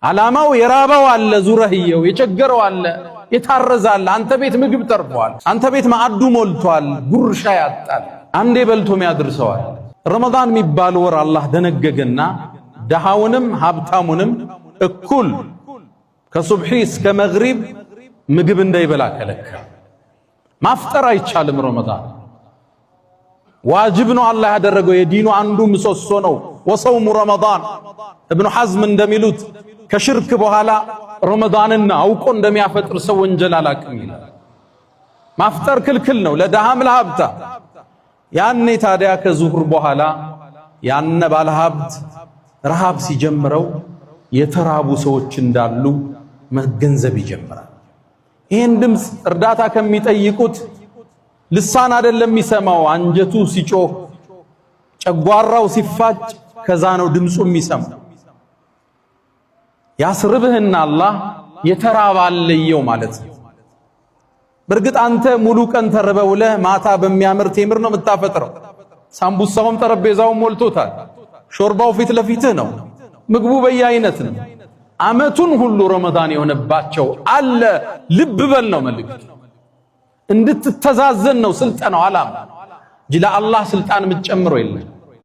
ዓላማው የራበው አለ ዙረህየው የቸገረው አለ የታረዛል አንተ ቤት ምግብ ተርፏል አንተ ቤት ማዕዱ ሞልቷል ጉርሻ ያጣል አንዴ በልቶም ያድርሰዋል ረመዳን የሚባል ወር አላህ ደነገገና ደሃውንም ሀብታሙንም እኩል ከሱብሒ እስከ መግሪብ ምግብ እንዳይበላ ከለከለ ማፍጠር አይቻልም ረመዳን ዋጅብ ነው አላህ ያደረገው የዲኑ አንዱ ምሰሶ ነው ወሰውሙ ረመዳን ኢብኑ ሐዝም እንደሚሉት ከሽርክ በኋላ ረመዳንን አውቆ እንደሚያፈጥር ሰው ወንጀል አላቅም ይላል ማፍጠር ክልክል ነው ለደሃም ለሀብታ ያኔ ታዲያ ከዙሁር በኋላ ያነ ባለሀብት ረሃብ ሲጀምረው የተራቡ ሰዎች እንዳሉ መገንዘብ ይጀምራል ይሄን ድምጽ እርዳታ ከሚጠይቁት ልሳን አይደለም የሚሰማው አንጀቱ ሲጮህ ጨጓራው ሲፋጭ ከዛ ነው ድምጹ የሚሰማው ያስርብህና አላህ የተራባለየው ማለት ነው በርግጥ አንተ ሙሉ ቀን ተርበውለ ማታ በሚያምር ቴምር ነው የምታፈጥረው ሳምቡሳውም ጠረጴዛው ሞልቶታል ሾርባው ፊት ለፊትህ ነው ምግቡ በየአይነት ነው አመቱን ሁሉ ረመዳን የሆነባቸው አለ ልብ በል ነው መልእክት እንድትተዛዘን ነው ስልጣኑ ዓላማ ጅላ አላህ ስልጣን ምትጨምረው የለም